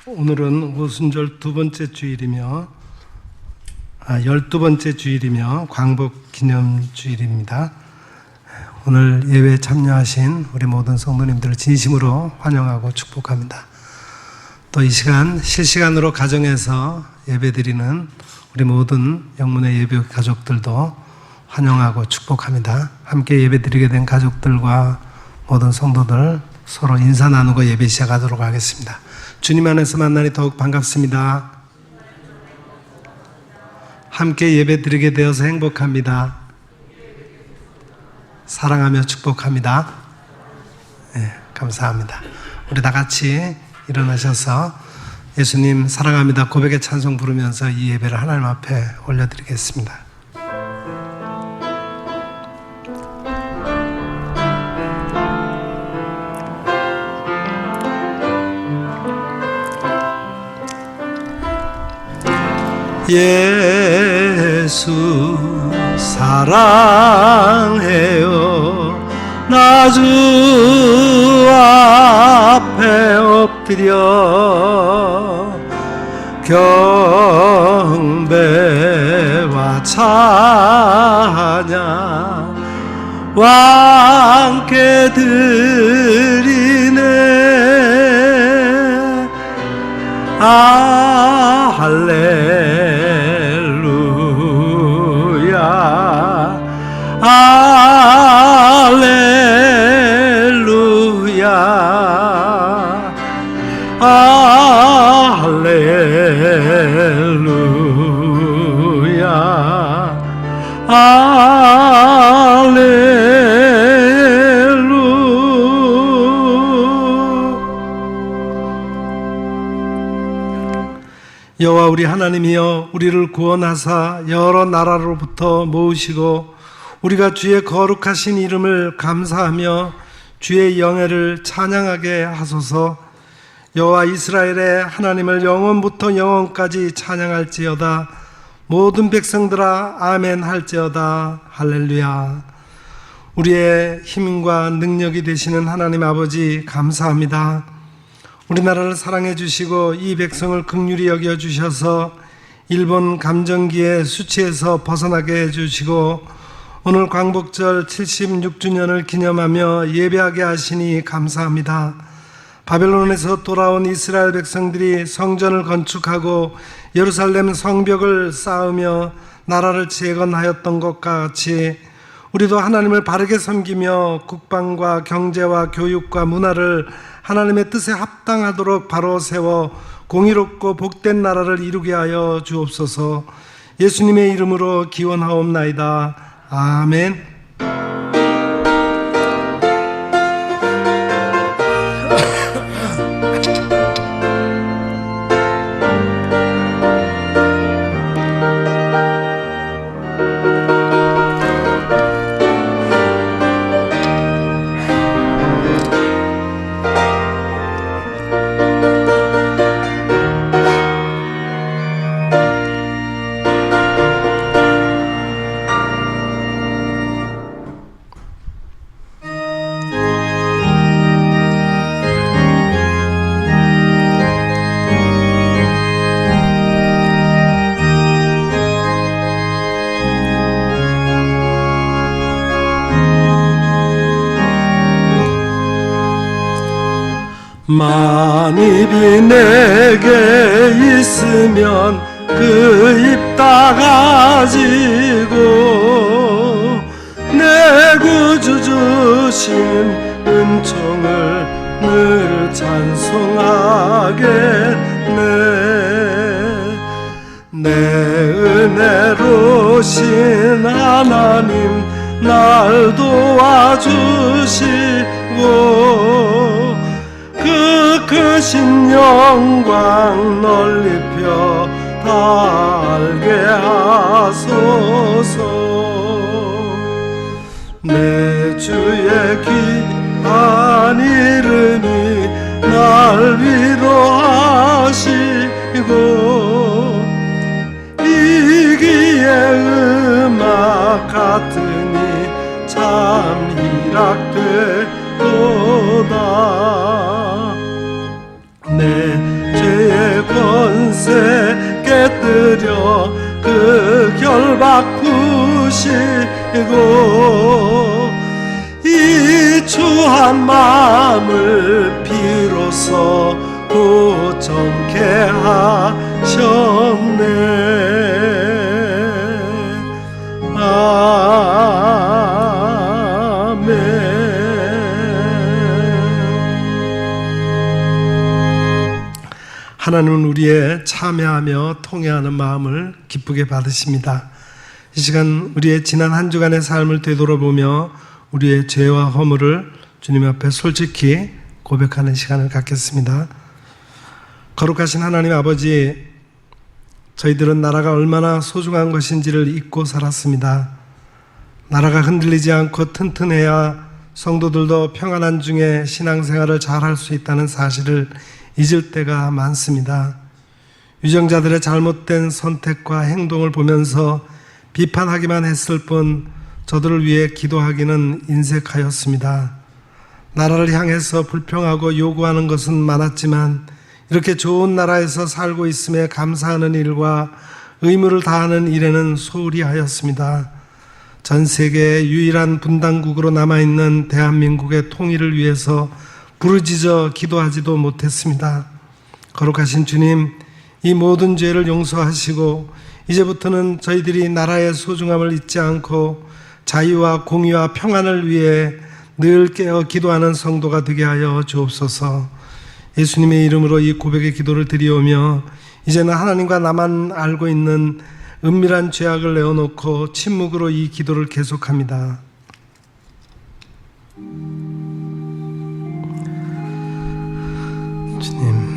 오늘은 오순절 두 번째 주일이며 12번째 주일이며 광복 기념 주일입니다. 오늘 예배에 참여하신 우리 모든 성도님들을 진심으로 환영하고 축복합니다. 또 이 시간 실시간으로 가정에서 예배드리는 우리 모든 영문의 예배 가족들도 환영하고 축복합니다. 함께 예배드리게 된 가족들과 모든 성도들 서로 인사 나누고 예배 시작하도록 하겠습니다. 주님 안에서 만나니 더욱 반갑습니다. 함께 예배드리게 되어서 행복합니다. 사랑하며 축복합니다. 네, 감사합니다. 우리 다 같이 일어나셔서 예수님 사랑합니다 고백의 찬송 부르면서 이 예배를 하나님 앞에 올려드리겠습니다. 예수 사랑해요. 나 주 앞에 엎드려 경배와 찬양 왕께 드리네. 할렐루야 할렐루야 할렐루야 할렐루야. 여호와 우리 하나님이여, 우리를 구원하사 여러 나라로부터 모으시고 우리가 주의 거룩하신 이름을 감사하며 주의 영예를 찬양하게 하소서. 여호와 이스라엘의 하나님을 영원부터 영원까지 찬양할지어다. 모든 백성들아 아멘 할지어다. 할렐루야. 우리의 힘과 능력이 되시는 하나님 아버지 감사합니다. 우리나라를 사랑해 주시고 이 백성을 긍휼히 여겨 주셔서 일본 감정기의 수치에서 벗어나게 해 주시고 오늘 광복절 76주년을 기념하며 예배하게 하시니 감사합니다. 바벨론에서 돌아온 이스라엘 백성들이 성전을 건축하고 예루살렘 성벽을 쌓으며 나라를 재건하였던 것과 같이 우리도 하나님을 바르게 섬기며 국방과 경제와 교육과 문화를 하나님의 뜻에 합당하도록 바로 세워 공의롭고 복된 나라를 이루게 하여 주옵소서. 예수님의 이름으로 기원하옵나이다. 아멘. 만입이 내게 있으면 그 입 다 가지고 내 구주 주신 은총을 늘 찬송하겠네. 내 은혜로신 하나님 날 도와주시고 그 크신 영광 널리 펴 달게 하소서. 내 주의 귀한 이름이 날 위로하시고 이기의 음악 같으니 참 희락되도다. 내 죄의 권세 깨뜨려 그 결박 푸시고 이 추한 마음을 비로소 고정케 하셨네. 아멘. 하나님은 우리의 참여하며 통회하는 마음을 기쁘게 받으십니다. 이 시간 우리의 지난 한 주간의 삶을 되돌아보며 우리의 죄와 허물을 주님 앞에 솔직히 고백하는 시간을 갖겠습니다. 거룩하신 하나님 아버지, 저희들은 나라가 얼마나 소중한 것인지를 잊고 살았습니다. 나라가 흔들리지 않고 튼튼해야 성도들도 평안한 중에 신앙생활을 잘할 수 있다는 사실을 잊을 때가 많습니다. 유정자들의 잘못된 선택과 행동을 보면서 비판하기만 했을 뿐 저들을 위해 기도하기는 인색하였습니다. 나라를 향해서 불평하고 요구하는 것은 많았지만 이렇게 좋은 나라에서 살고 있음에 감사하는 일과 의무를 다하는 일에는 소홀히 하였습니다. 전 세계의 유일한 분단국으로 남아있는 대한민국의 통일을 위해서 부르짖어 기도하지도 못했습니다. 거룩하신 주님, 이 모든 죄를 용서하시고 이제부터는 저희들이 나라의 소중함을 잊지 않고 자유와 공의와 평안을 위해 늘 깨어 기도하는 성도가 되게 하여 주옵소서. 예수님의 이름으로 이 고백의 기도를 드리오며 이제는 하나님과 나만 알고 있는 은밀한 죄악을 내어놓고 침묵으로 이 기도를 계속합니다. 주님,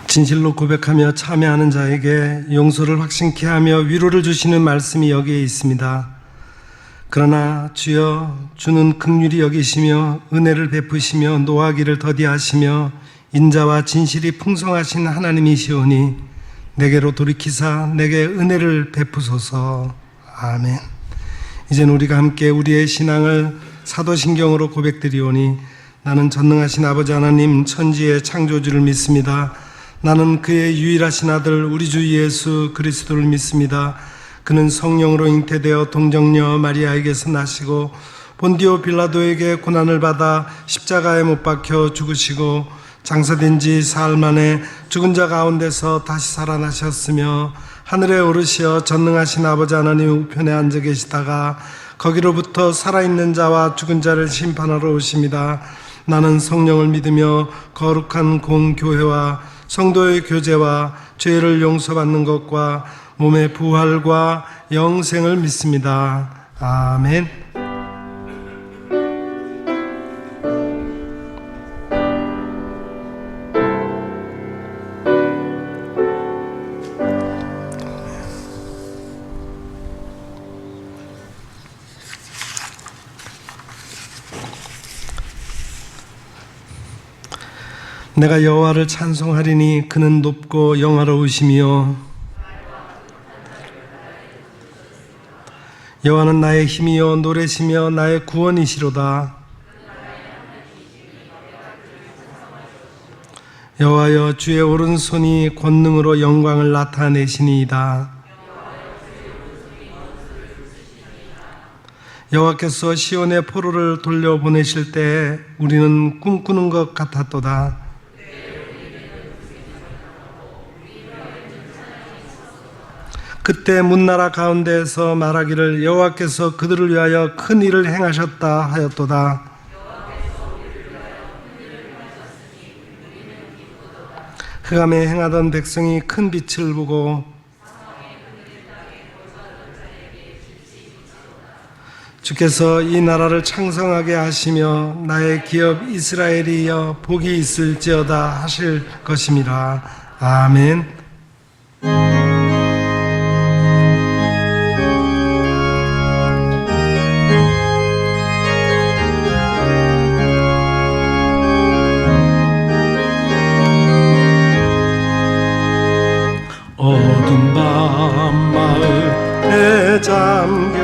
진실로 고백하며 참여하는 자에게 용서를 확신케 하며 위로를 주시는 말씀이 여기에 있습니다. 그러나 주여, 주는 긍휼히 여기시며 은혜를 베푸시며 노하기를 더디하시며 인자와 진실이 풍성하신 하나님이시오니 내게로 돌이키사 내게 은혜를 베푸소서. 아멘. 이제는 우리가 함께 우리의 신앙을 사도신경으로 고백드리오니 나는 전능하신 아버지 하나님 천지의 창조주를 믿습니다. 나는 그의 유일하신 아들 우리 주 예수 그리스도를 믿습니다. 그는 성령으로 잉태되어 동정녀 마리아에게서 나시고 본디오 빌라도에게 고난을 받아 십자가에 못 박혀 죽으시고 장사된 지 사흘 만에 죽은 자 가운데서 다시 살아나셨으며 하늘에 오르시어 전능하신 아버지 하나님 우편에 앉아 계시다가 거기로부터 살아있는 자와 죽은 자를 심판하러 오십니다. 나는 성령을 믿으며 거룩한 공교회와 성도의 교제와 죄를 용서받는 것과 몸의 부활과 영생을 믿습니다. 아멘. 내가 여호와를 찬송하리니 그는 높고 영화로우시며 여호와는 나의 힘이요 노래시며 나의 구원이시로다. 여호와여, 주의 오른손이 권능으로 영광을 나타내시니이다. 여호와께서 시온의 포로를 돌려보내실 때 우리는 꿈꾸는 것 같았도다. 그때 문나라 가운데에서 말하기를 여호와께서 그들을 위하여 큰 일을 행하셨다 하였도다. 흑암에 행하던 백성이 큰 빛을 보고 주께서 이 나라를 창성하게 하시며 나의 기업 이스라엘이여 복이 있을지어다 하실 것임이라. 아멘. 어두운 밤 마을에 잠겨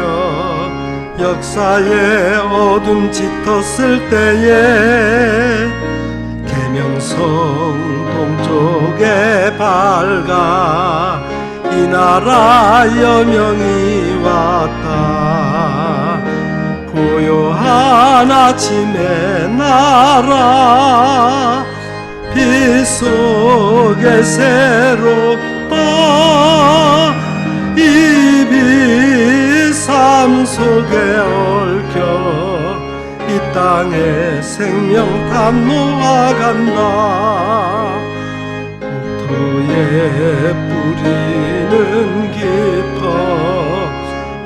역사의 어둠 짙었을 때에 계명성 동쪽에 밝아 이 나라 여명이 왔다. 고요한 아침의 나라 빛 속에 새롭다. 이 빛 삶 속에 얽혀 이 땅에 생명탄 놓아간다. 옥토의 뿌리는 깊어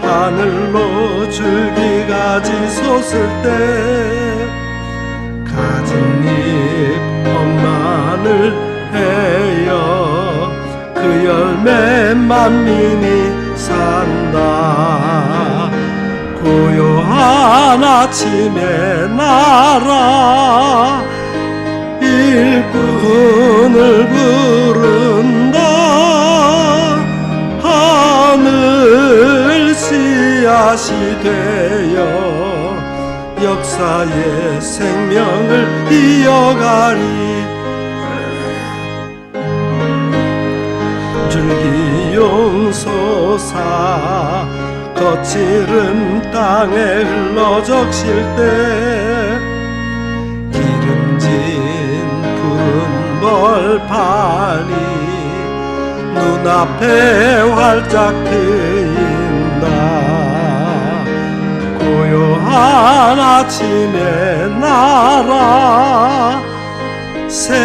하늘로 줄기가지 솟을 때 가진 잎 험난을 헤어 그 열매 만민이 산다. 고요한 아침의 나라 일꾼을 부른다. 하늘 씨앗이 되어 역사의 생명을 이어가리. 줄기 용솟아 거칠은 땅에 흘러 적실 때 기름진 푸른 벌판이 눈앞에 활짝 트인다. 고요한 아침의 나라 새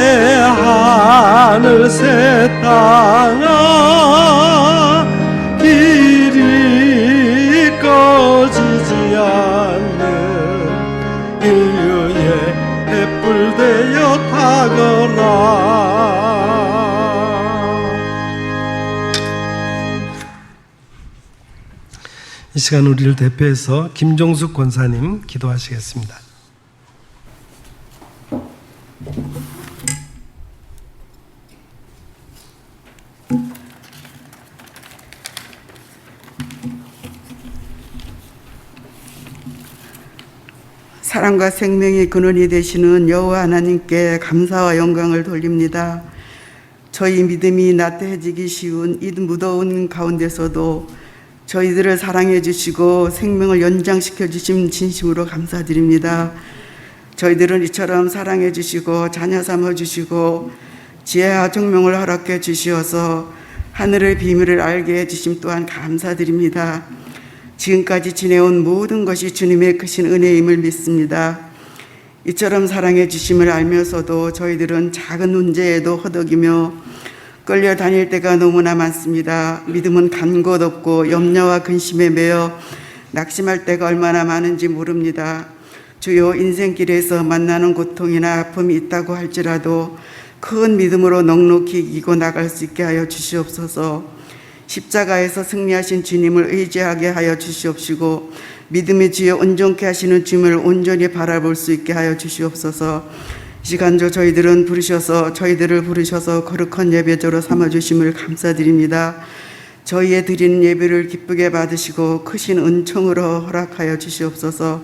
하늘 새 땅아 길이 꺼지지 않는 인류의 햇불 되어 타거라. 이 시간 우리를 대표해서 김종숙 권사님 기도하시겠습니다. 사랑과 생명의 근원이 되시는 여호와 하나님께 감사와 영광을 돌립니다. 저희 믿음이 나태해지기 쉬운 이 무더운 가운데서도 저희들을 사랑해 주시고 생명을 연장시켜 주신 진심으로 감사드립니다. 저희들은 이처럼 사랑해 주시고 자녀 삼아 주시고 지혜와 총명을 허락해 주시어서 하늘의 비밀을 알게 해 주심 또한 감사드립니다. 지금까지 지내온 모든 것이 주님의 크신 은혜임을 믿습니다. 이처럼 사랑해 주심을 알면서도 저희들은 작은 문제에도 허덕이며 끌려다닐 때가 너무나 많습니다. 믿음은 간 곳 없고 염려와 근심에 매여 낙심할 때가 얼마나 많은지 모릅니다. 주요 인생길에서 만나는 고통이나 아픔이 있다고 할지라도 큰 믿음으로 넉넉히 이기고 나갈 수 있게 하여 주시옵소서. 십자가에서 승리하신 주님을 의지하게 하여 주시옵시고 믿음의 주여 온전케 하시는 주님을 온전히 바라볼 수 있게 하여 주시옵소서. 이 시간도 저희들을 부르셔서 거룩한 예배자로 삼아주심을 감사드립니다. 저희의 드리는 예배를 기쁘게 받으시고 크신 은총으로 허락하여 주시옵소서.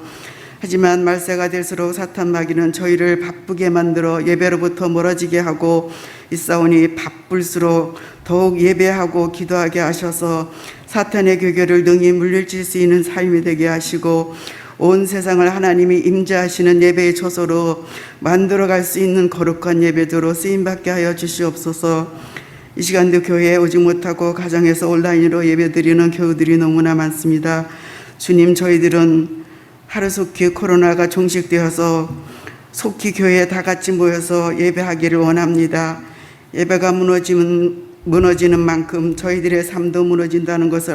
하지만 말세가 될수록 사탄 마귀는 저희를 바쁘게 만들어 예배로부터 멀어지게 하고 있사오니 바쁠수록 더욱 예배하고 기도하게 하셔서 사탄의 괴계를 능히 물리칠 수 있는 삶이 되게 하시고 온 세상을 하나님이 임재하시는 예배의 처소로 만들어갈 수 있는 거룩한 예배도로 쓰임받게 하여 주시옵소서. 이 시간도 교회에 오지 못하고 가정에서 온라인으로 예배드리는 교우들이 너무나 많습니다. 주님, 저희들은 하루속히 코로나가 종식되어서 속히 교회에 다 같이 모여서 예배하기를 원합니다. 예배가 무너지는 만큼 저희들의 삶도 무너진다는 것을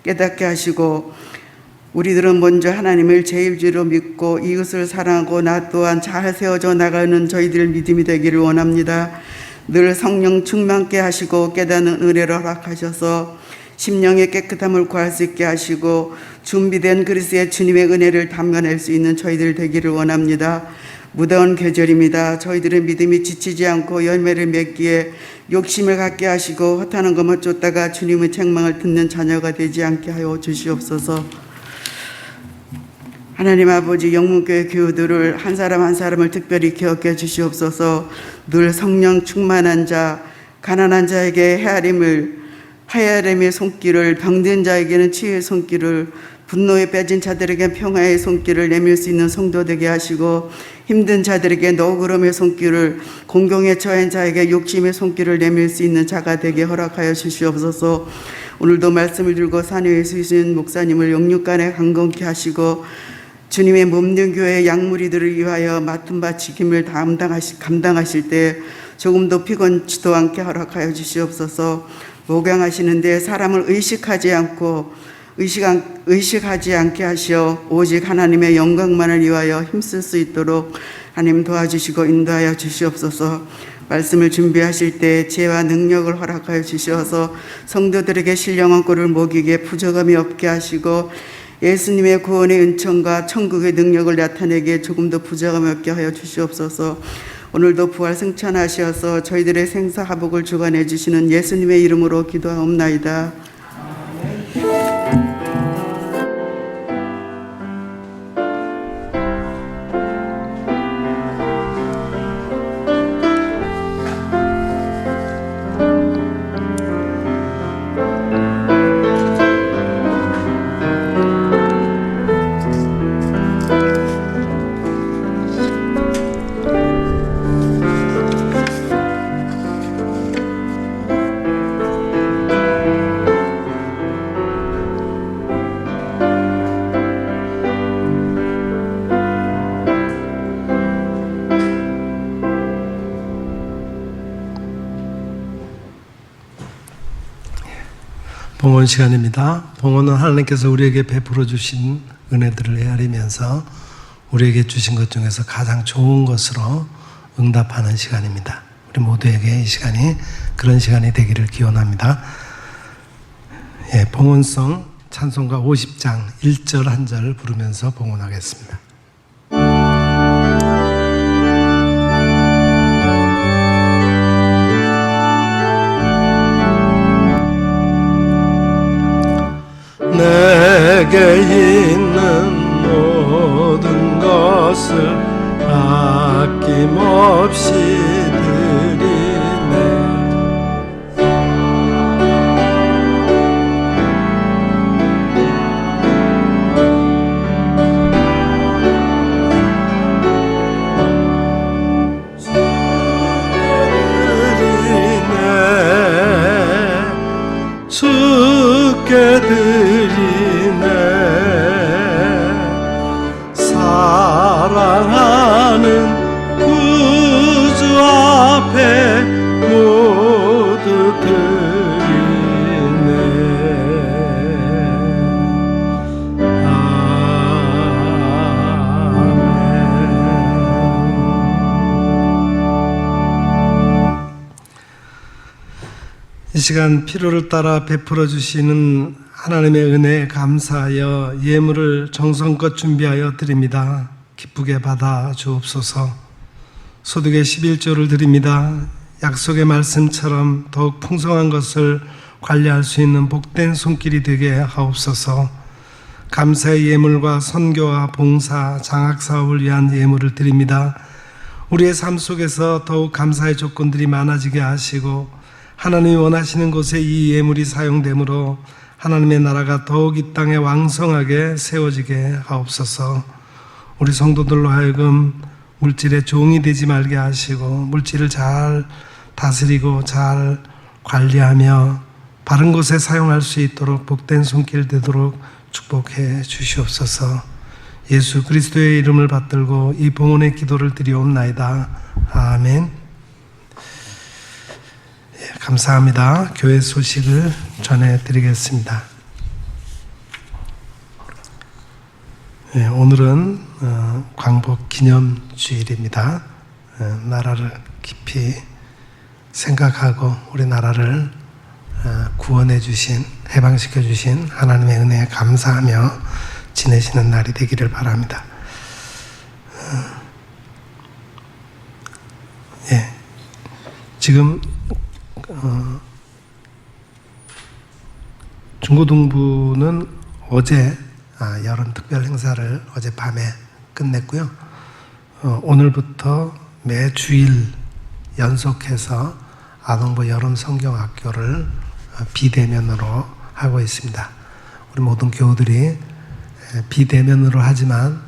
깨닫게 하시고, 우리들은 먼저 하나님을 제일주로 믿고 이웃을 사랑하고 나 또한 잘 세워져 나가는 저희들 믿음이 되기를 원합니다. 늘 성령 충만케 하시고 깨닫는 은혜를 허락하셔서 심령의 깨끗함을 구할 수 있게 하시고 준비된 그리스도의 주님의 은혜를 담겨낼 수 있는 저희들 되기를 원합니다. 무더운 계절입니다. 저희들의 믿음이 지치지 않고 열매를 맺기에 욕심을 갖게 하시고 허탄한 것만 쫓다가 주님의 책망을 듣는 자녀가 되지 않게 하여 주시옵소서. 하나님 아버지, 영문교회 교우들을 한 사람 한 사람을 특별히 기억해 주시옵소서. 늘 성령 충만한 자, 가난한 자에게 하야림의 손길을, 병든 자에게는 치유의 손길을, 분노에 빠진 자들에게 평화의 손길을 내밀 수 있는 성도 되게 하시고, 힘든 자들에게 너그러움의 손길을, 공경에 처한 자에게 욕심의 손길을 내밀 수 있는 자가 되게 허락하여 주시옵소서. 오늘도 말씀을 들고 산위에 쓰신 목사님을 영육간에 강건케 하시고 주님의 몸된 교회의 양무리들을 위하여 맡은 바 지킴을 감당하실 때 조금도 피곤치도 않게 허락하여 주시옵소서. 목양하시는데 사람을 의식하지 않게 하시어 오직 하나님의 영광만을 위하여 힘쓸 수 있도록 하나님 도와주시고 인도하여 주시옵소서. 말씀을 준비하실 때 지혜와 능력을 허락하여 주셔서 성도들에게 신령한 꼴을 먹이게 부족함이 없게 하시고 예수님의 구원의 은총과 천국의 능력을 나타내게 조금도 부족함이 없게 하여 주시옵소서. 오늘도 부활 승천하셔서 저희들의 생사하복을 주관해 주시는 예수님의 이름으로 기도하옵나이다. 봉헌 시간입니다. 봉헌은 하나님께서 우리에게 베풀어 주신 은혜들을 헤아리면서 우리에게 주신 것 중에서 가장 좋은 것으로 응답하는 시간입니다. 우리 모두에게 이 시간이 그런 시간이 되기를 기원합니다. 봉헌성 찬송가 50장 1절 1절 부르면서 봉헌하겠습니다. 내게 있는 모든 것을 아낌없이 드리네. 주께 드리네. 사랑하는 구주 앞에 모두 드리네. 이 시간 필요를 따라 베풀어 주시는 하나님의 은혜에 감사하여 예물을 정성껏 준비하여 드립니다. 기쁘게 받아 주옵소서. 소득의 11조를 드립니다. 약속의 말씀처럼 더욱 풍성한 것을 관리할 수 있는 복된 손길이 되게 하옵소서. 감사의 예물과 선교와 봉사, 장학사업을 위한 예물을 드립니다. 우리의 삶 속에서 더욱 감사의 조건들이 많아지게 하시고 하나님이 원하시는 곳에 이 예물이 사용되므로 하나님의 나라가 더욱 이 땅에 왕성하게 세워지게 하옵소서. 우리 성도들로 하여금 물질의 종이 되지 말게 하시고 물질을 잘 다스리고 잘 관리하며 바른 곳에 사용할 수 있도록 복된 손길 되도록 축복해 주시옵소서. 예수 그리스도의 이름을 받들고 이 봉헌의 기도를 드리옵나이다. 아멘. 감사합니다. 교회 소식을 전해드리겠습니다. 오늘은 광복 기념주일입니다. 나라를 깊이 생각하고 우리 나라를 구원해 주신, 해방시켜 주신 하나님의 은혜에 감사하며 지내시는 날이 되기를 바랍니다. 지금 중고등부는 어제 여름 특별 행사를 어젯밤에 끝냈고요. 오늘부터 매 주일 연속해서 아동부 여름 성경학교를 비대면으로 하고 있습니다. 우리 모든 교우들이 비대면으로 하지만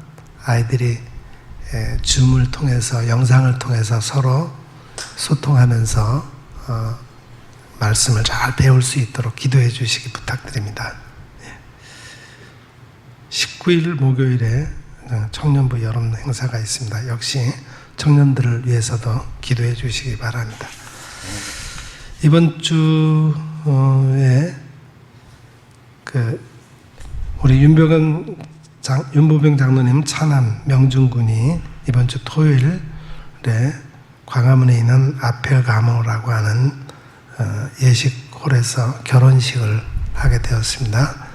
아이들이 줌을 통해서, 영상을 통해서 서로 소통하면서 말씀을 잘 배울 수 있도록 기도해 주시기 부탁드립니다. 19일 목요일에 청년부 여름 행사가 있습니다. 역시 청년들을 위해서도 기도해 주시기 바랍니다. 이번 주에 우리 윤보병 장로님 차남 명중군이 이번 주 토요일에 광화문에 있는 아펠가모라고 하는 예식홀에서 결혼식을 하게 되었습니다.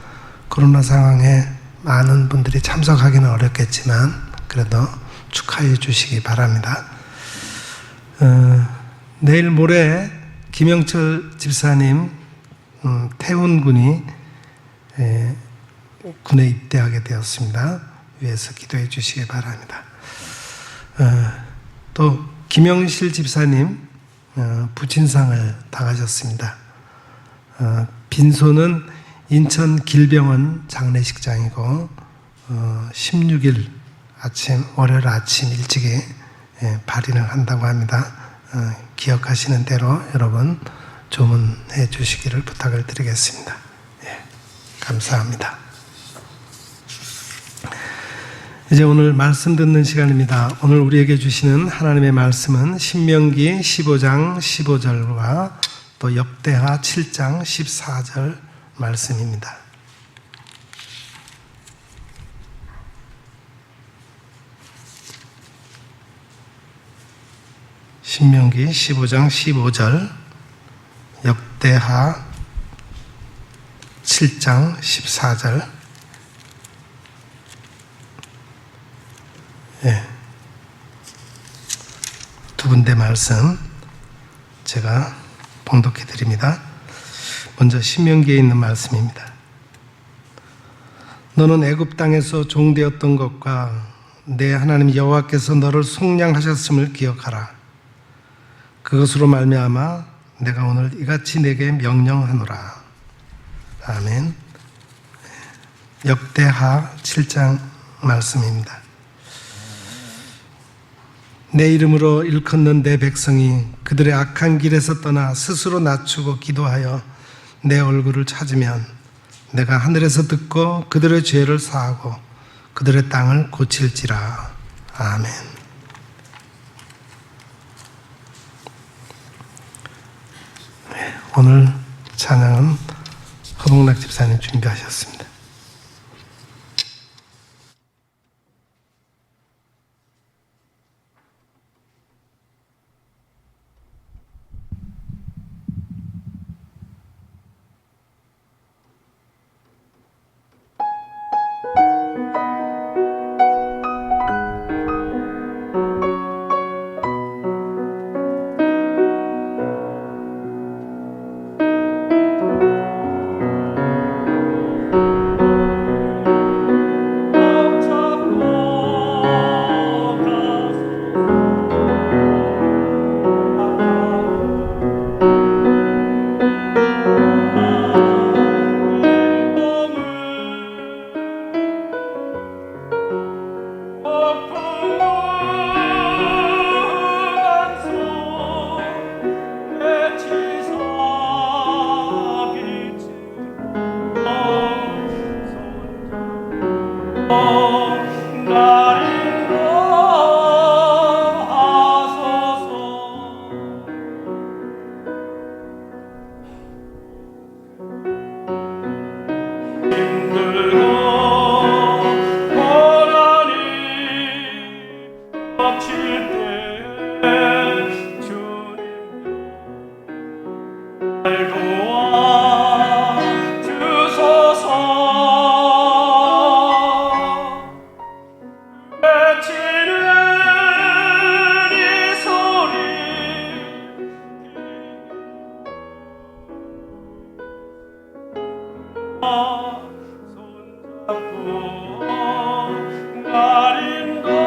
코로나 상황에 많은 분들이 참석하기는 어렵겠지만 그래도 축하해 주시기 바랍니다. 내일 모레 김영철 집사님 태훈군이 군에 입대하게 되었습니다. 위해서 기도해 주시기 바랍니다. 또 김영실 집사님 부친상을 당하셨습니다. 빈소는 인천 길병원 장례식장이고 16일 월요일 아침 일찍이 발인을 한다고 합니다. 기억하시는 대로 여러분 조문해 주시기를 부탁을 드리겠습니다. 감사합니다. 이제 오늘 말씀 듣는 시간입니다. 오늘 우리에게 주시는 하나님의 말씀은 신명기 15장 15절과 또 역대하 7장 14절 말씀입니다. 신명기 15장 15절, 역대하 7장 14절. 두 군데 말씀 제가 봉독해 드립니다. 먼저 신명기에 있는 말씀입니다. 너는 애굽 땅에서 종되었던 것과 내 하나님 여호와께서 너를 속량하셨음을 기억하라. 그것으로 말미암아 내가 오늘 이같이 내게 명령하노라. 아멘. 역대하 7장 말씀입니다. 내 이름으로 일컫는 내 백성이 그들의 악한 길에서 떠나 스스로 낮추고 기도하여 내 얼굴을 찾으면 내가 하늘에서 듣고 그들의 죄를 사하고 그들의 땅을 고칠지라. 아멘. 오늘 찬양은 허봉락 집사님 준비하셨습니다. 날 인도하소서. 힘들고 고난이 덮칠 때 주님 날 도와주소서. 외치는 이 소리 손잡고 날 인도하소서.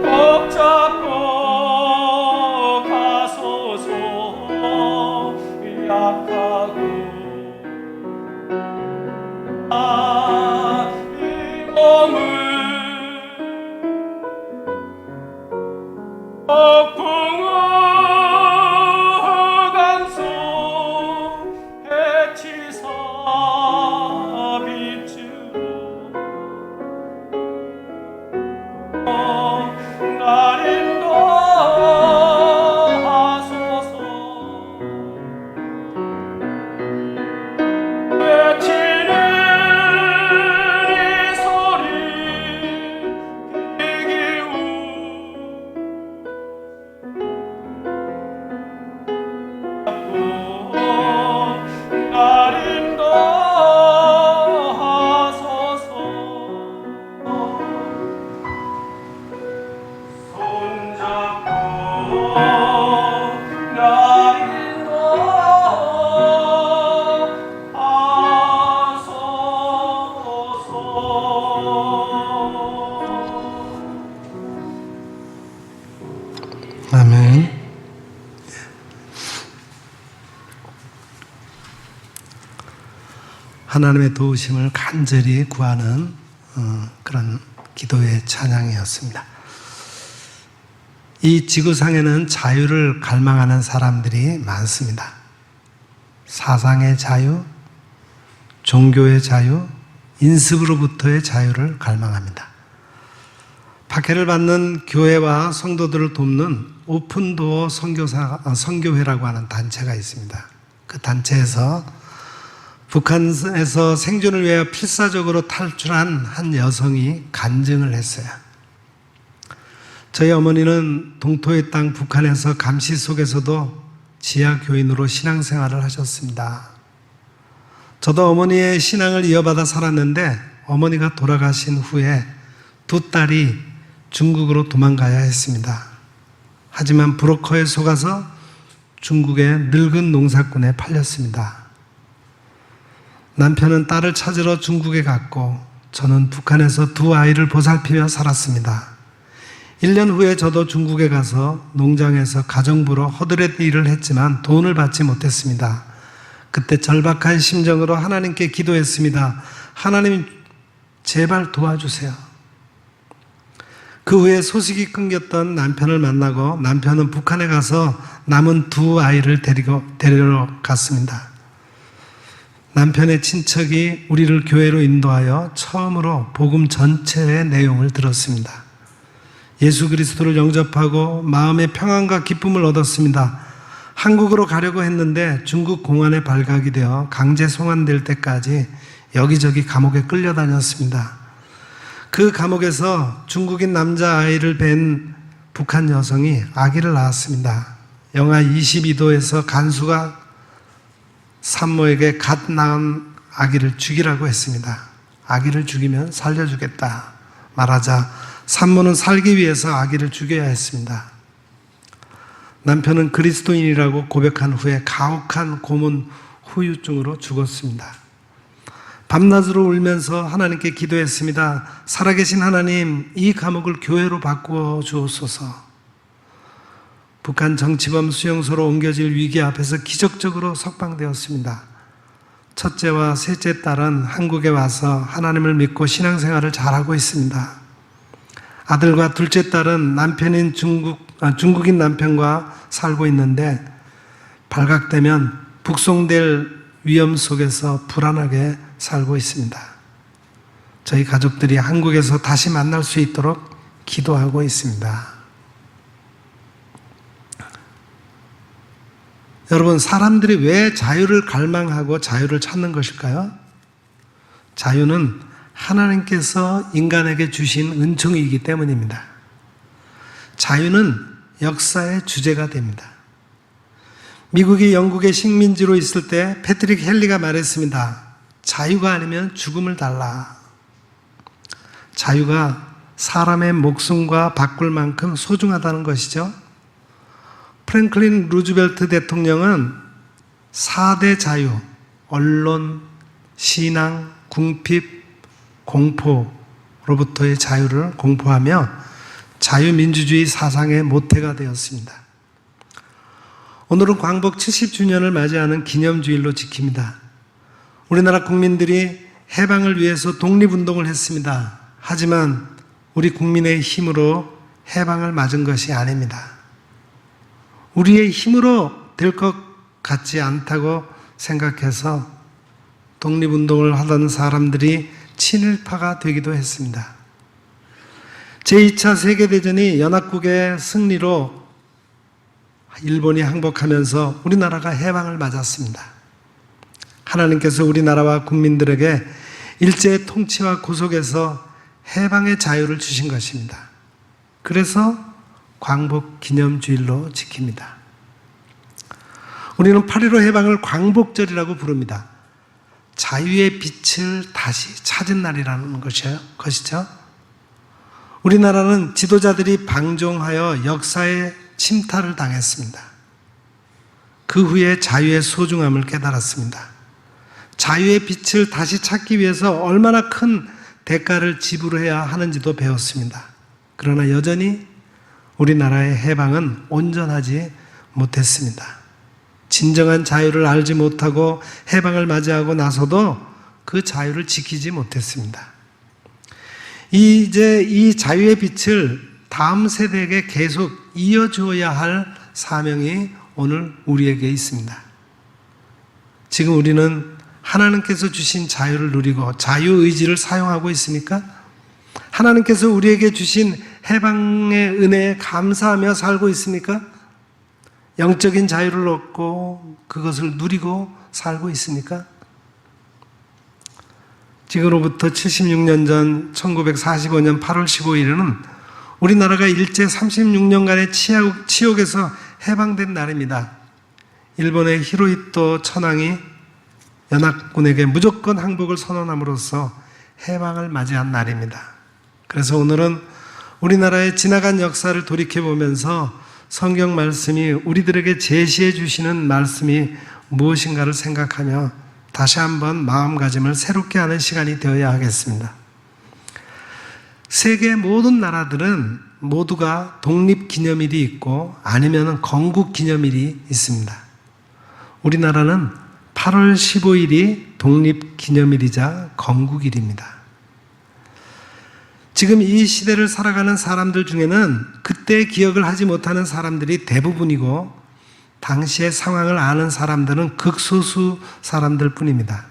꼭 잡고 가소서. 약하고 이 몸을 폭풍우 강소 해치사 빛으로 날 인도하소서. 외치는 이 소리 귀 기울이고 날 인도하소서. 손잡고 날 인도하소서. 아멘. 하나님의 도우심을 간절히 구하는 그런 기도의 찬양이었습니다. 이 지구상에는 자유를 갈망하는 사람들이 많습니다. 사상의 자유, 종교의 자유, 인습으로부터의 자유를 갈망합니다. 박해를 받는 교회와 성도들을 돕는 오픈도어 선교회라고 하는 단체가 있습니다. 그 단체에서 북한에서 생존을 위해 필사적으로 탈출한 한 여성이 간증을 했어요. 저희 어머니는 동토의 땅 북한에서 감시 속에서도 지하 교인으로 신앙생활을 하셨습니다. 저도 어머니의 신앙을 이어받아 살았는데 어머니가 돌아가신 후에 두 딸이 중국으로 도망가야 했습니다. 하지만 브로커에 속아서 중국의 늙은 농사꾼에 팔렸습니다. 남편은 딸을 찾으러 중국에 갔고 저는 북한에서 두 아이를 보살피며 살았습니다. 1년 후에 저도 중국에 가서 농장에서 가정부로 허드렛 일을 했지만 돈을 받지 못했습니다. 그때 절박한 심정으로 하나님께 기도했습니다. 하나님 제발 도와주세요. 그 후에 소식이 끊겼던 남편을 만나고 남편은 북한에 가서 남은 두 아이를 데리러 갔습니다. 남편의 친척이 우리를 교회로 인도하여 처음으로 복음 전체의 내용을 들었습니다. 예수 그리스도를 영접하고 마음의 평안과 기쁨을 얻었습니다. 한국으로 가려고 했는데 중국 공안에 발각이 되어 강제 송환될 때까지 여기저기 감옥에 끌려다녔습니다. 그 감옥에서 중국인 남자아이를 뵌 북한 여성이 아기를 낳았습니다. 영하 22도에서 간수가 산모에게 갓 낳은 아기를 죽이라고 했습니다. 아기를 죽이면 살려주겠다 말하자 산모는 살기 위해서 아기를 죽여야 했습니다. 남편은 그리스도인이라고 고백한 후에 가혹한 고문 후유증으로 죽었습니다. 밤낮으로 울면서 하나님께 기도했습니다. 살아계신 하나님, 이 감옥을 교회로 바꾸어 주옵소서. 북한 정치범 수용소로 옮겨질 위기 앞에서 기적적으로 석방되었습니다. 첫째와 셋째 딸은 한국에 와서 하나님을 믿고 신앙생활을 잘하고 있습니다. 아들과 둘째 딸은 남편인 중국인 남편과 살고 있는데 발각되면 북송될 위험 속에서 불안하게 살고 있습니다. 저희 가족들이 한국에서 다시 만날 수 있도록 기도하고 있습니다. 여러분, 사람들이 왜 자유를 갈망하고 자유를 찾는 것일까요? 자유는 하나님께서 인간에게 주신 은총이기 때문입니다. 자유는 역사의 주제가 됩니다. 미국이 영국의 식민지로 있을 때 패트릭 헨리가 말했습니다. 자유가 아니면 죽음을 달라. 자유가 사람의 목숨과 바꿀 만큼 소중하다는 것이죠. 프랭클린 루즈벨트 대통령은 4대 자유, 언론, 신앙, 궁핍, 공포로부터의 자유를 공포하며 자유민주주의 사상의 모태가 되었습니다. 오늘은 광복 70주년을 맞이하는 기념주일로 지킵니다. 우리나라 국민들이 해방을 위해서 독립운동을 했습니다. 하지만 우리 국민의 힘으로 해방을 맞은 것이 아닙니다. 우리의 힘으로 될 것 같지 않다고 생각해서 독립운동을 하던 사람들이 친일파가 되기도 했습니다. 제2차 세계대전이 연합국의 승리로 일본이 항복하면서 우리나라가 해방을 맞았습니다. 하나님께서 우리나라와 국민들에게 일제의 통치와 구속에서 해방의 자유를 주신 것입니다. 그래서 광복 기념주일로 지킵니다. 우리는 8.15 해방을 광복절이라고 부릅니다. 자유의 빛을 다시 찾은 날이라는 것이죠. 우리나라는 지도자들이 방종하여 역사의 침탈을 당했습니다. 그 후에 자유의 소중함을 깨달았습니다. 자유의 빛을 다시 찾기 위해서 얼마나 큰 대가를 지불해야 하는지도 배웠습니다. 그러나 여전히 우리나라의 해방은 온전하지 못했습니다. 진정한 자유를 알지 못하고 해방을 맞이하고 나서도 그 자유를 지키지 못했습니다. 이제 이 자유의 빛을 다음 세대에게 계속 이어주어야 할 사명이 오늘 우리에게 있습니다. 지금 우리는 하나님께서 주신 자유를 누리고 자유의지를 사용하고 있습니까? 하나님께서 우리에게 주신 해방의 은혜에 감사하며 살고 있습니까? 영적인 자유를 얻고 그것을 누리고 살고 있습니까? 지금으로부터 76년 전 1945년 8월 15일에는 우리나라가 일제 36년간의 치욕에서 해방된 날입니다. 일본의 히로히토 천황이 연합군에게 무조건 항복을 선언함으로써 해방을 맞이한 날입니다. 그래서 오늘은 우리나라의 지나간 역사를 돌이켜보면서 성경 말씀이 우리들에게 제시해 주시는 말씀이 무엇인가를 생각하며 다시 한번 마음가짐을 새롭게 하는 시간이 되어야 하겠습니다. 세계 모든 나라들은 모두가 독립기념일이 있고 아니면 건국기념일이 있습니다. 우리나라는 8월 15일이 독립기념일이자 건국일입니다. 지금 이 시대를 살아가는 사람들 중에는 그때의 기억을 하지 못하는 사람들이 대부분이고 당시의 상황을 아는 사람들은 극소수 사람들 뿐입니다.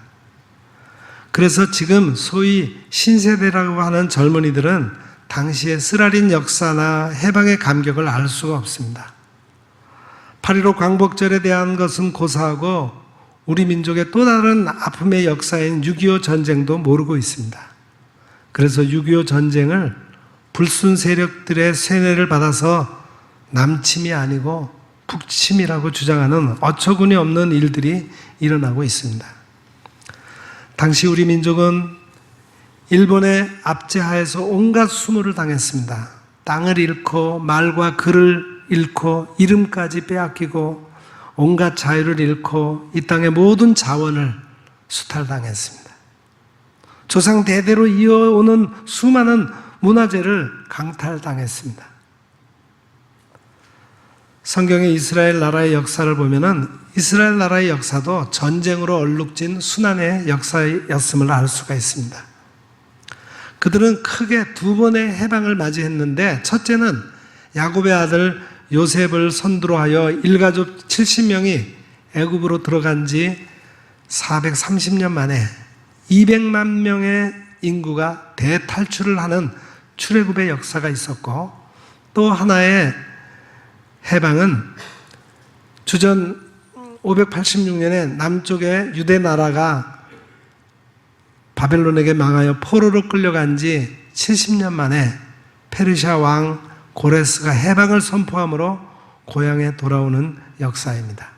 그래서 지금 소위 신세대라고 하는 젊은이들은 당시의 쓰라린 역사나 해방의 감격을 알 수가 없습니다. 8.15 광복절에 대한 것은 고사하고 우리 민족의 또 다른 아픔의 역사인 6.25 전쟁도 모르고 있습니다. 그래서 6.25 전쟁을 불순 세력들의 세뇌를 받아서 남침이 아니고 북침이라고 주장하는 어처구니 없는 일들이 일어나고 있습니다. 당시 우리 민족은 일본의 압제하에서 온갖 수모를 당했습니다. 땅을 잃고 말과 글을 잃고 이름까지 빼앗기고 온갖 자유를 잃고 이 땅의 모든 자원을 수탈당했습니다. 조상 대대로 이어오는 수많은 문화재를 강탈당했습니다. 성경의 이스라엘 나라의 역사를 보면은 이스라엘 나라의 역사도 전쟁으로 얼룩진 순환의 역사였음을 알 수가 있습니다. 그들은 크게 두 번의 해방을 맞이했는데, 첫째는 야곱의 아들 요셉을 선두로 하여 일가족 70명이 애굽으로 들어간 지 430년 만에 200만 명의 인구가 대탈출을 하는 출애굽의 역사가 있었고, 또 하나의 해방은 주전 586년에 남쪽의 유대 나라가 바벨론에게 망하여 포로로 끌려간 지 70년 만에 페르시아 왕 고레스가 해방을 선포함으로 고향에 돌아오는 역사입니다.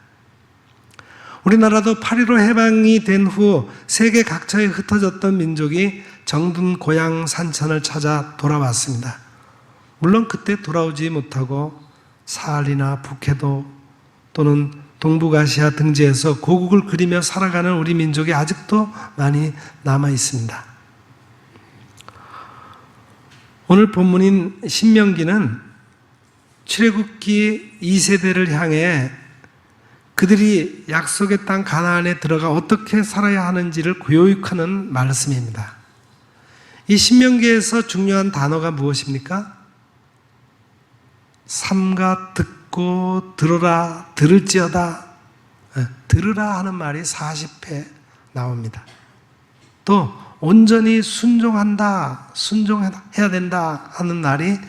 우리나라도 8.15 해방이 된 후 세계 각처에 흩어졌던 민족이 정든 고향 산천을 찾아 돌아왔습니다. 물론 그때 돌아오지 못하고 사할이나 북해도 또는 동북아시아 등지에서 고국을 그리며 살아가는 우리 민족이 아직도 많이 남아 있습니다. 오늘 본문인 신명기는 출애굽기 2세대를 향해 그들이 약속의 땅 가나안에 들어가 어떻게 살아야 하는지를 교육하는 말씀입니다. 이 신명기에서 중요한 단어가 무엇입니까? 삼가 듣고 들어라, 들을지어다. 들으라 하는 말이 40회 나옵니다. 또 온전히 순종한다, 순종해야 된다 하는 말이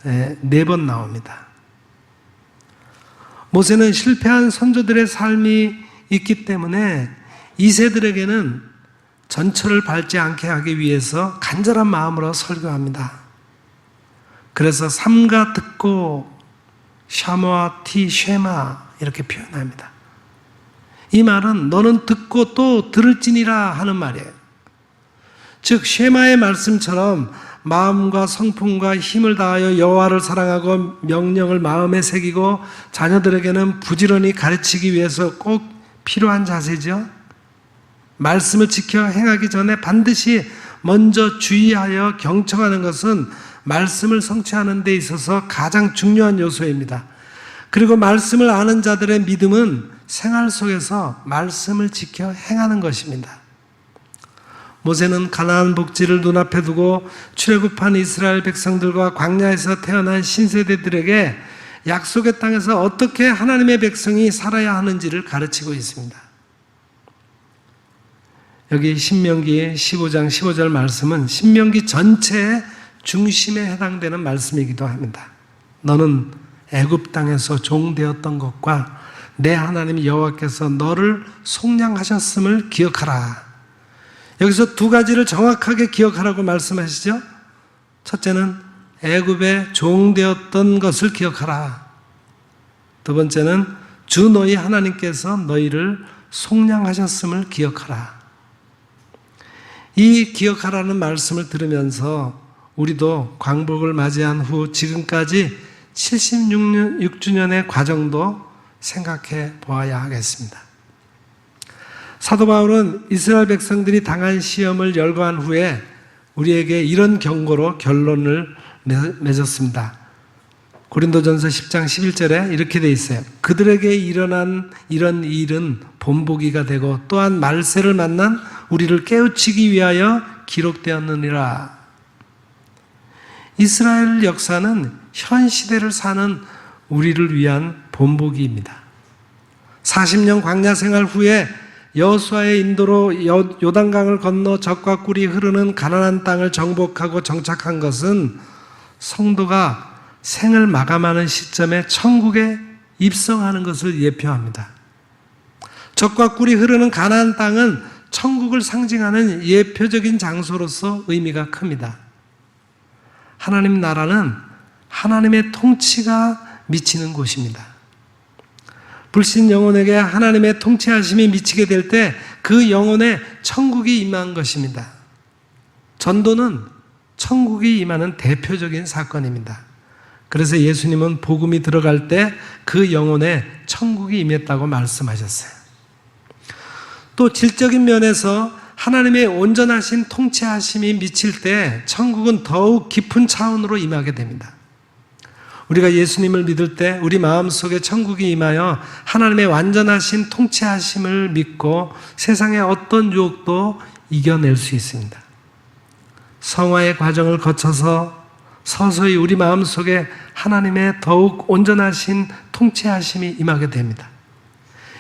4번 나옵니다. 모세는 실패한 선조들의 삶이 있기 때문에 2세들에게는 전철을 밟지 않게 하기 위해서 간절한 마음으로 설교합니다. 그래서 삼가 듣고 샤모아 티 쉐마 이렇게 표현합니다. 이 말은 너는 듣고 또 들을지니라 하는 말이에요. 즉 쉐마의 말씀처럼 마음과 성품과 힘을 다하여 여호와를 사랑하고 명령을 마음에 새기고 자녀들에게는 부지런히 가르치기 위해서 꼭 필요한 자세죠. 말씀을 지켜 행하기 전에 반드시 먼저 주의하여 경청하는 것은 말씀을 성취하는 데 있어서 가장 중요한 요소입니다. 그리고 말씀을 아는 자들의 믿음은 생활 속에서 말씀을 지켜 행하는 것입니다. 모세는 가나안 복지를 눈앞에 두고 출애굽한 이스라엘 백성들과 광야에서 태어난 신세대들에게 약속의 땅에서 어떻게 하나님의 백성이 살아야 하는지를 가르치고 있습니다. 여기 신명기 15장 15절 말씀은 신명기 전체의 중심에 해당되는 말씀이기도 합니다. 너는 애굽 땅에서 종되었던 것과 내 하나님 여호와께서 너를 속량하셨음을 기억하라. 여기서 두 가지를 정확하게 기억하라고 말씀하시죠. 첫째는 애굽의 종되었던 것을 기억하라. 두 번째는 주 너희 하나님께서 너희를 속량하셨음을 기억하라. 이 기억하라는 말씀을 들으면서 우리도 광복을 맞이한 후 지금까지 76주년의 과정도 생각해 보아야 하겠습니다. 사도 바울은 이스라엘 백성들이 당한 시험을 열거한 후에 우리에게 이런 경고로 결론을 맺었습니다. 고린도전서 10장 11절에 이렇게 돼 있어요. 그들에게 일어난 이런 일은 본보기가 되고 또한 말세를 만난 우리를 깨우치기 위하여 기록되었느니라. 이스라엘 역사는 현 시대를 사는 우리를 위한 본보기입니다. 40년 광야 생활 후에 여호수아의 인도로 요단강을 건너 젖과 꿀이 흐르는 가나안 땅을 정복하고 정착한 것은 성도가 생을 마감하는 시점에 천국에 입성하는 것을 예표합니다. 젖과 꿀이 흐르는 가나안 땅은 천국을 상징하는 예표적인 장소로서 의미가 큽니다. 하나님 나라는 하나님의 통치가 미치는 곳입니다. 불신 영혼에게 하나님의 통치하심이 미치게 될 때 그 영혼에 천국이 임한 것입니다. 전도는 천국이 임하는 대표적인 사건입니다. 그래서 예수님은 복음이 들어갈 때 그 영혼에 천국이 임했다고 말씀하셨어요. 또 질적인 면에서 하나님의 온전하신 통치하심이 미칠 때 천국은 더욱 깊은 차원으로 임하게 됩니다. 우리가 예수님을 믿을 때 우리 마음속에 천국이 임하여 하나님의 완전하신 통치하심을 믿고 세상의 어떤 유혹도 이겨낼 수 있습니다. 성화의 과정을 거쳐서 서서히 우리 마음속에 하나님의 더욱 온전하신 통치하심이 임하게 됩니다.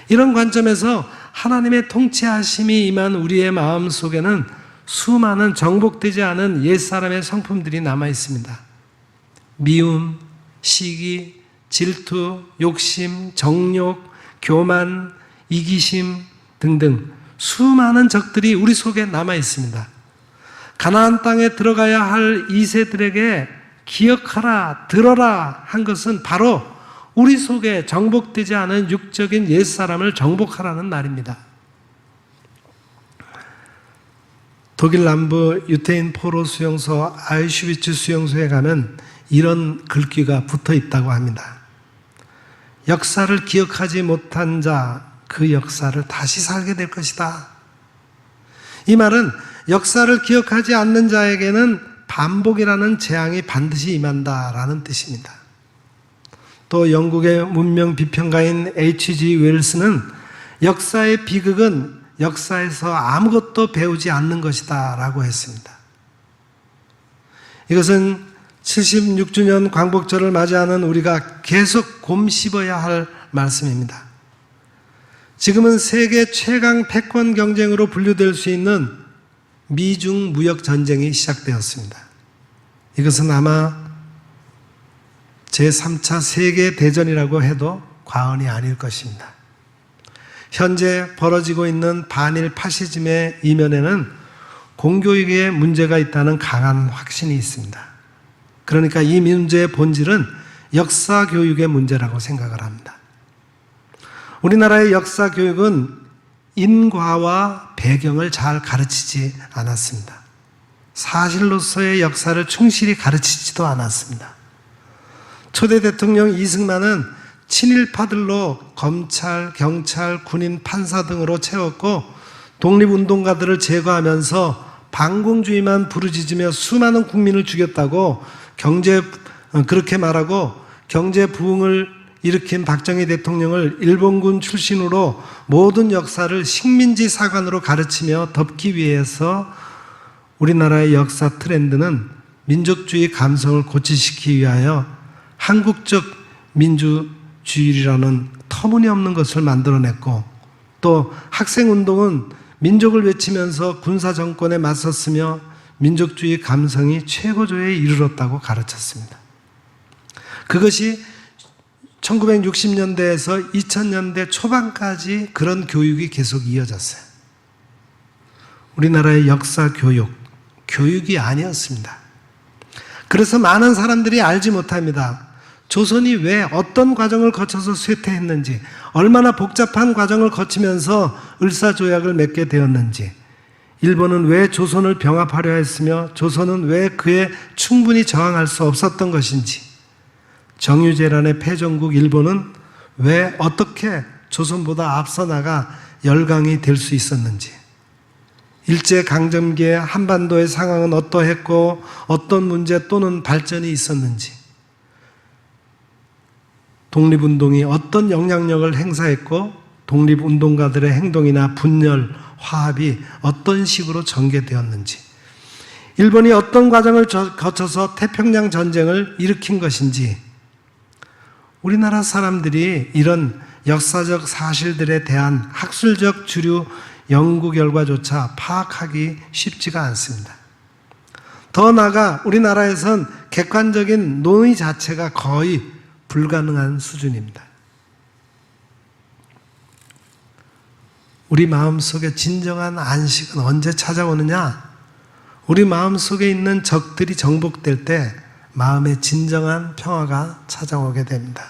이런 관점에서 하나님의 통치하심이 임한 우리의 마음속에는 수많은 정복되지 않은 옛사람의 성품들이 남아 있습니다. 미움, 시기, 질투, 욕심, 정욕, 교만, 이기심 등등 수많은 적들이 우리 속에 남아 있습니다. 가나안 땅에 들어가야 할 2세들에게 기억하라, 들어라 한 것은 바로 우리 속에 정복되지 않은 육적인 옛사람을 정복하라는 말입니다. 독일 남부 유태인 포로 수용소 아우슈비츠 수용소에 가면 이런 글귀가 붙어 있다고 합니다. 역사를 기억하지 못한 자, 그 역사를 다시 살게 될 것이다. 이 말은 역사를 기억하지 않는 자에게는 반복이라는 재앙이 반드시 임한다라는 뜻입니다. 또 영국의 문명 비평가인 H.G. 웰스는 역사의 비극은 역사에서 아무것도 배우지 않는 것이다 라고 했습니다. 이것은 76주년 광복절을 맞이하는 우리가 계속 곰씹어야 할 말씀입니다. 지금은 세계 최강 패권 경쟁으로 분류될 수 있는 미중 무역 전쟁이 시작되었습니다. 이것은 아마 제3차 세계대전이라고 해도 과언이 아닐 것입니다. 현재 벌어지고 있는 반일 파시즘의 이면에는 공교육에 문제가 있다는 강한 확신이 있습니다. 그러니까 이 문제의 본질은 역사 교육의 문제라고 생각을 합니다. 우리나라의 역사 교육은 인과와 배경을 잘 가르치지 않았습니다. 사실로서의 역사를 충실히 가르치지도 않았습니다. 초대 대통령 이승만은 친일파들로 검찰, 경찰, 군인, 판사 등으로 채웠고 독립운동가들을 제거하면서 반공주의만 부르짖으며 수많은 국민을 죽였다고 그렇게 말하고 경제 부흥을 일으킨 박정희 대통령을 일본군 출신으로 모든 역사를 식민지 사관으로 가르치며 덮기 위해서 우리나라의 역사 트렌드는 민족주의 감성을 고취시키기 위하여 한국적 민주주의라는 터무니없는 것을 만들어냈고 또 학생운동은 민족을 외치면서 군사정권에 맞섰으며 민족주의 감성이 최고조에 이르렀다고 가르쳤습니다. 그것이 1960년대에서 2000년대 초반까지 그런 교육이 계속 이어졌어요. 우리나라의 역사 교육이 아니었습니다. 그래서 많은 사람들이 알지 못합니다. 조선이 왜 어떤 과정을 거쳐서 쇠퇴했는지, 얼마나 복잡한 과정을 거치면서 을사조약을 맺게 되었는지, 일본은 왜 조선을 병합하려 했으며 조선은 왜 그에 충분히 저항할 수 없었던 것인지, 정유재란의 패전국 일본은 왜 어떻게 조선보다 앞서 나가 열강이 될 수 있었는지, 일제강점기의 한반도의 상황은 어떠했고 어떤 문제 또는 발전이 있었는지, 독립운동이 어떤 영향력을 행사했고 독립운동가들의 행동이나 분열, 화합이 어떤 식으로 전개되었는지, 일본이 어떤 과정을 거쳐서 태평양 전쟁을 일으킨 것인지, 우리나라 사람들이 이런 역사적 사실들에 대한 학술적 주류 연구 결과조차 파악하기 쉽지가 않습니다. 더 나아가 우리나라에선 객관적인 논의 자체가 거의 불가능한 수준입니다. 우리 마음속에 진정한 안식은 언제 찾아오느냐? 우리 마음속에 있는 적들이 정복될 때 마음의 진정한 평화가 찾아오게 됩니다.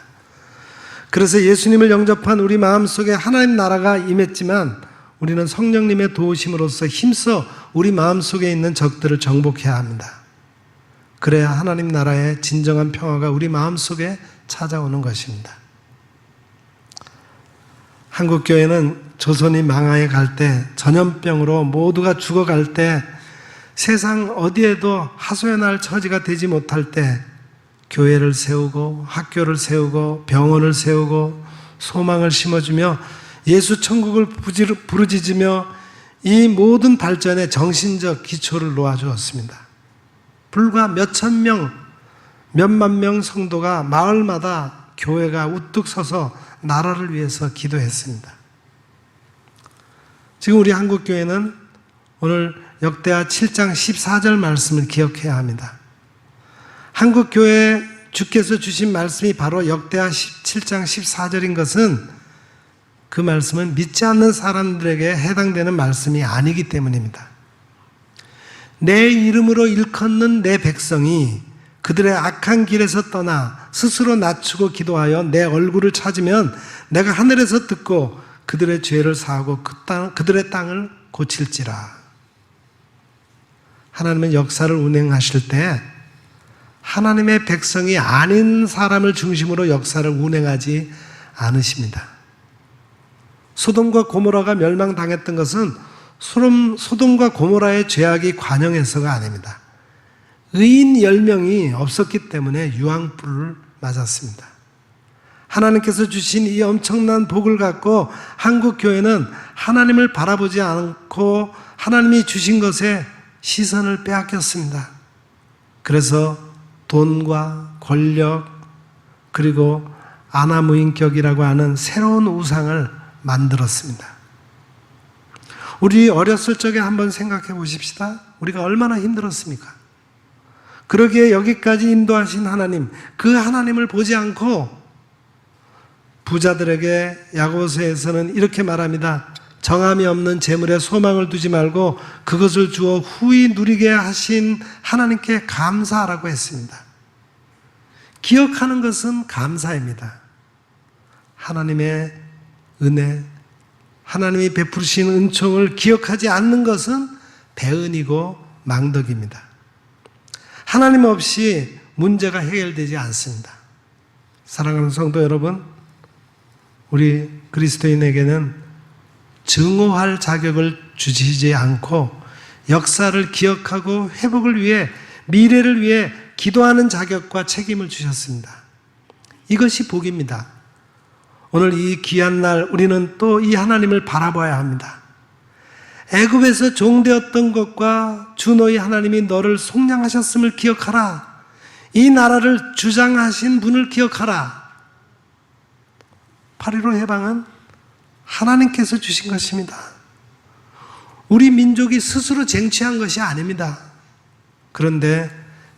그래서 예수님을 영접한 우리 마음속에 하나님 나라가 임했지만 우리는 성령님의 도우심으로써 힘써 우리 마음속에 있는 적들을 정복해야 합니다. 그래야 하나님 나라의 진정한 평화가 우리 마음속에 찾아오는 것입니다. 한국교회는 조선이 망하에 갈 때, 전염병으로 모두가 죽어갈 때, 세상 어디에도 하소연할 처지가 되지 못할 때 교회를 세우고 학교를 세우고 병원을 세우고 소망을 심어주며 예수 천국을 부르짖으며 이 모든 발전에 정신적 기초를 놓아주었습니다. 불과 몇천 명, 몇만 명 성도가 마을마다 교회가 우뚝 서서 나라를 위해서 기도했습니다. 지금 우리 한국교회는 오늘 역대하 7장 14절 말씀을 기억해야 합니다. 한국교회 주께서 주신 말씀이 바로 역대하 7장 14절인 것은 그 말씀은 믿지 않는 사람들에게 해당되는 말씀이 아니기 때문입니다. 내 이름으로 일컫는 내 백성이 그들의 악한 길에서 떠나 스스로 낮추고 기도하여 내 얼굴을 찾으면 내가 하늘에서 듣고 그들의 죄를 사하고 그들의 땅을 고칠지라. 하나님은 역사를 운행하실 때 하나님의 백성이 아닌 사람을 중심으로 역사를 운행하지 않으십니다. 소돔과 고모라가 멸망당했던 것은 소돔과 고모라의 죄악이 관영해서가 아닙니다. 의인 10명이 없었기 때문에 유황불을 맞았습니다. 하나님께서 주신 이 엄청난 복을 갖고 한국교회는 하나님을 바라보지 않고 하나님이 주신 것에 시선을 빼앗겼습니다. 그래서 돈과 권력 그리고 아나무인격이라고 하는 새로운 우상을 만들었습니다. 우리 어렸을 적에 한번 생각해 보십시다. 우리가 얼마나 힘들었습니까? 그러기에 여기까지 인도하신 하나님, 그 하나님을 보지 않고 부자들에게 야고보서에서는 이렇게 말합니다. 정함이 없는 재물에 소망을 두지 말고 그것을 주어 후히 누리게 하신 하나님께 감사하라고 했습니다. 기억하는 것은 감사입니다. 하나님의 은혜, 하나님이 베푸신 은총을 기억하지 않는 것은 배은이고 망덕입니다. 하나님 없이 문제가 해결되지 않습니다. 사랑하는 성도 여러분, 우리 그리스도인에게는 증오할 자격을 주시지 않고 역사를 기억하고 회복을 위해 미래를 위해 기도하는 자격과 책임을 주셨습니다. 이것이 복입니다. 오늘 이 귀한 날 우리는 또 이 하나님을 바라봐야 합니다. 애굽에서 종되었던 것과 주 너희 하나님이 너를 속량하셨음을 기억하라. 이 나라를 주장하신 분을 기억하라. 8.15 해방은 하나님께서 주신 것입니다. 우리 민족이 스스로 쟁취한 것이 아닙니다. 그런데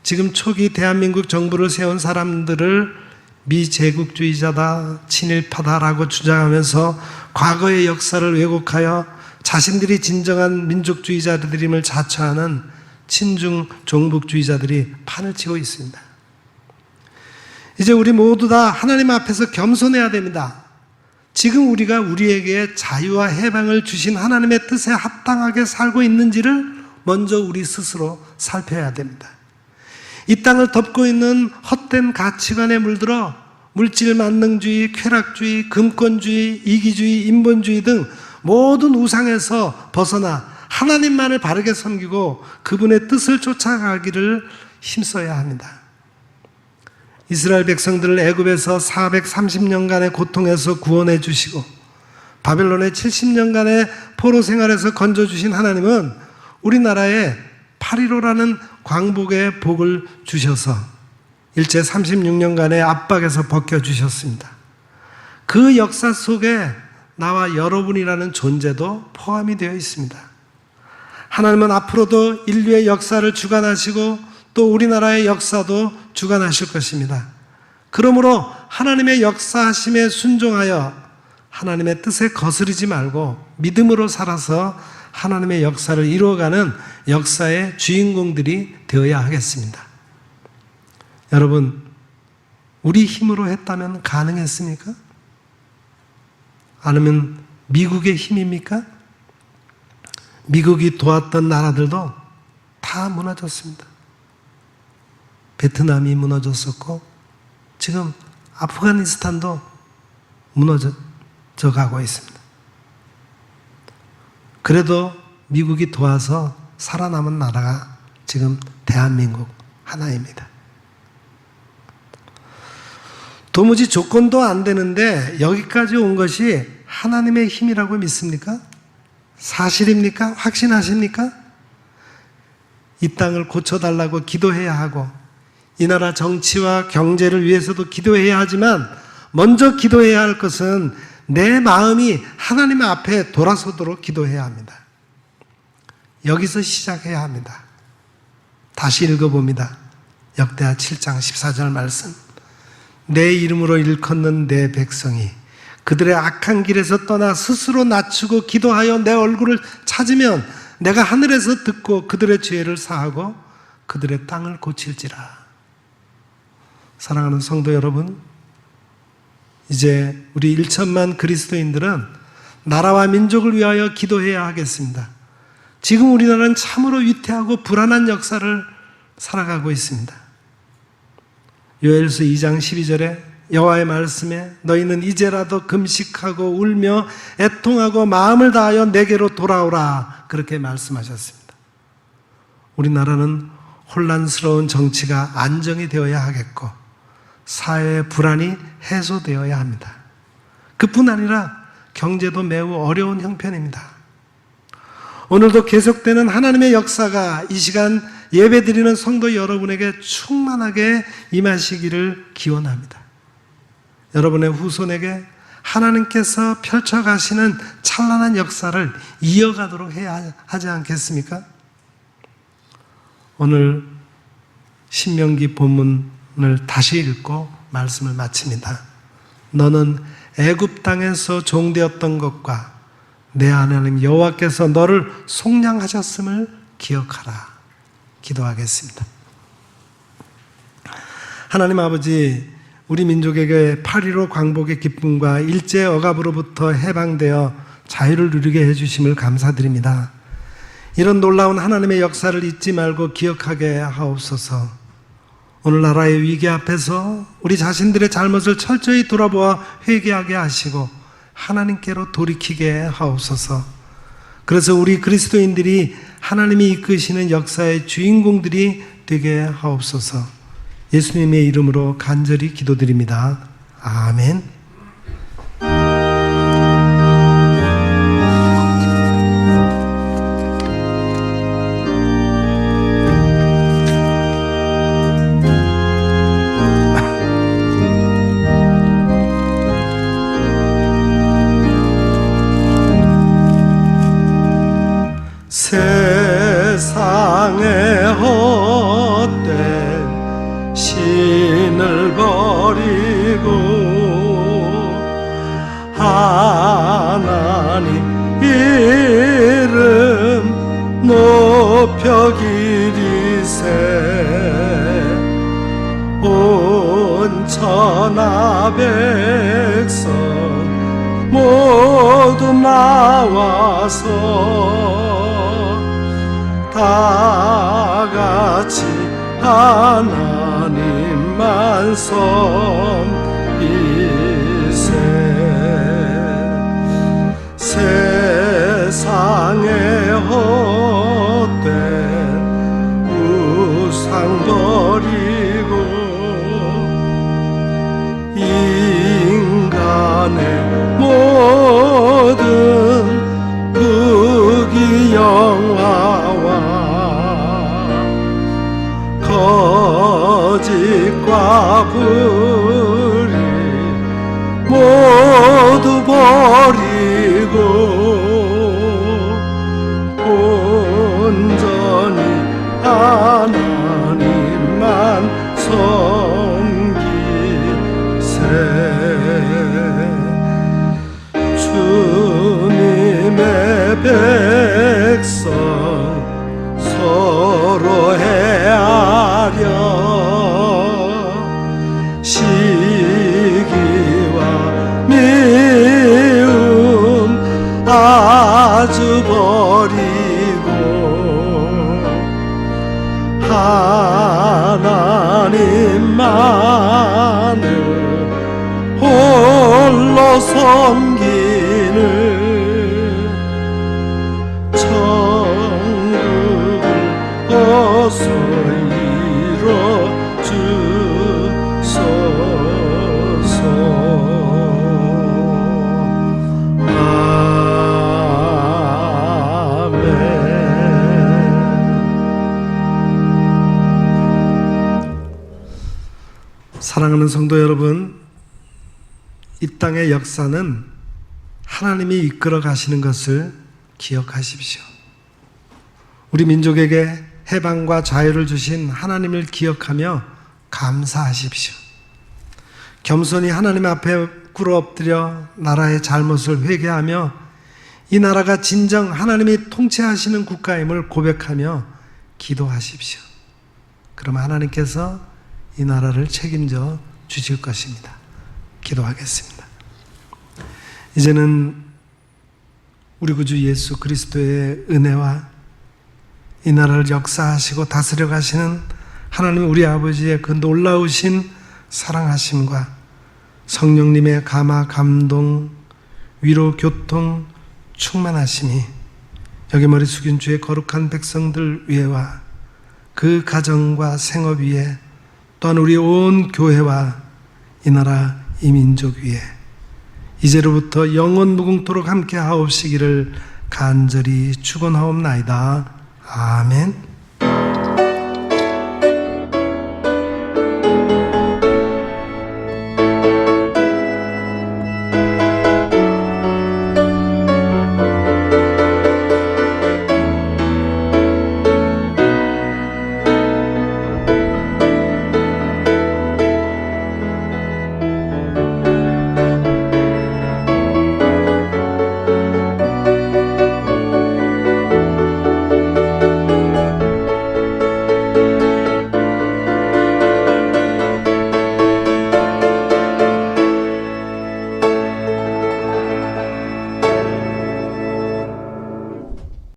지금 초기 대한민국 정부를 세운 사람들을 미제국주의자다, 친일파다라고 주장하면서 과거의 역사를 왜곡하여 자신들이 진정한 민족주의자들임을 자처하는 친중 종북주의자들이 판을 치고 있습니다. 이제 우리 모두 다 하나님 앞에서 겸손해야 됩니다. 지금 우리가 우리에게 자유와 해방을 주신 하나님의 뜻에 합당하게 살고 있는지를 먼저 우리 스스로 살펴야 됩니다. 이 땅을 덮고 있는 헛된 가치관에 물들어 물질 만능주의, 쾌락주의, 금권주의, 이기주의, 인본주의 등 모든 우상에서 벗어나 하나님만을 바르게 섬기고 그분의 뜻을 쫓아가기를 힘써야 합니다. 이스라엘 백성들을 애굽에서 430년간의 고통에서 구원해 주시고 바벨론의 70년간의 포로 생활에서 건져주신 하나님은 우리나라에 8.15라는 광복의 복을 주셔서 일제 36년간의 압박에서 벗겨주셨습니다. 그 역사 속에 나와 여러분이라는 존재도 포함이 되어 있습니다. 하나님은 앞으로도 인류의 역사를 주관하시고 또 우리나라의 역사도 주관하실 것입니다. 그러므로 하나님의 역사하심에 순종하여 하나님의 뜻에 거스르지 말고 믿음으로 살아서 하나님의 역사를 이루어가는 역사의 주인공들이 되어야 하겠습니다. 여러분, 우리 힘으로 했다면 가능했습니까? 아니면 미국의 힘입니까? 미국이 도왔던 나라들도 다 무너졌습니다. 베트남이 무너졌었고 지금 아프가니스탄도 가고 있습니다. 그래도 미국이 도와서 살아남은 나라가 지금 대한민국 하나입니다. 도무지 조건도 안 되는데 여기까지 온 것이 하나님의 힘이라고 믿습니까? 사실입니까? 확신하십니까? 이 땅을 고쳐달라고 기도해야 하고 이 나라 정치와 경제를 위해서도 기도해야 하지만 먼저 기도해야 할 것은 내 마음이 하나님 앞에 돌아서도록 기도해야 합니다. 여기서 시작해야 합니다. 다시 읽어봅니다. 역대하 7장 14절 말씀. 내 이름으로 일컫는 내 백성이 그들의 악한 길에서 떠나 스스로 낮추고 기도하여 내 얼굴을 찾으면 내가 하늘에서 듣고 그들의 죄를 사하고 그들의 땅을 고칠지라. 사랑하는 성도 여러분, 이제 우리 1천만 그리스도인들은 나라와 민족을 위하여 기도해야 하겠습니다. 지금 우리나라는 참으로 위태하고 불안한 역사를 살아가고 있습니다. 요엘서 2장 12절에 여호와의 말씀에 너희는 이제라도 금식하고 울며 애통하고 마음을 다하여 내게로 돌아오라, 그렇게 말씀하셨습니다. 우리나라는 혼란스러운 정치가 안정이 되어야 하겠고 사회의 불안이 해소되어야 합니다. 그뿐 아니라 경제도 매우 어려운 형편입니다. 오늘도 계속되는 하나님의 역사가 이 시간 예배드리는 성도 여러분에게 충만하게 임하시기를 기원합니다. 여러분의 후손에게 하나님께서 펼쳐가시는 찬란한 역사를 이어가도록 해야 하지 않겠습니까? 오늘 신명기 본문을 다시 읽고 말씀을 마칩니다. 너는 애굽 땅에서 종되었던 것과 내 하나님 여호와께서 너를 속량하셨음을 기억하라. 기도하겠습니다. 하나님 아버지, 우리 민족에게 8.15 광복의 기쁨과 일제 억압으로부터 해방되어 자유를 누리게 해주심을 감사드립니다. 이런 놀라운 하나님의 역사를 잊지 말고 기억하게 하옵소서. 오늘 나라의 위기 앞에서 우리 자신들의 잘못을 철저히 돌아보아 회개하게 하시고 하나님께로 돌이키게 하옵소서. 그래서 우리 그리스도인들이 하나님이 이끄시는 역사의 주인공들이 되게 하옵소서. 예수님의 이름으로 간절히 기도드립니다. 아멘. 세상의 헛된 신을 버리고 하나님 이름 높여 기리세. 온 천하 백성 모두 나와서 다 같이 하나님만 섬기세. 세상에 헛된 우상 버리고 인간의 모든 부귀영화와 거짓과 불의 모두 버리고 온전히 하나님만 섬기세. 주님의 백성 서로 헤아려 시기와 미움 아주 버리고 하나님만을 홀로 섬기 사랑하는 성도 여러분, 이 땅의 역사는 하나님이 이끌어 가시는 것을 기억하십시오. 우리 민족에게 해방과 자유를 주신 하나님을 기억하며 감사하십시오. 겸손히 하나님 앞에 꿇어 엎드려 나라의 잘못을 회개하며 이 나라가 진정 하나님이 통치하시는 국가임을 고백하며 기도하십시오. 그럼 하나님께서 이 나라를 책임져 주실 것입니다. 기도하겠습니다. 이제는 우리 구주 예수 그리스도의 은혜와 이 나라를 역사하시고 다스려 가시는 하나님 우리 아버지의 그 놀라우신 사랑하심과 성령님의 감화, 감동, 위로, 교통, 충만하심이 여기 머리 숙인 주의 거룩한 백성들 위에와 그 가정과 생업 위에 또한 우리 온 교회와 이 나라 이 민족 위에 이제로부터 영원 무궁토록 함께 하옵시기를 간절히 축원하옵나이다. 아멘.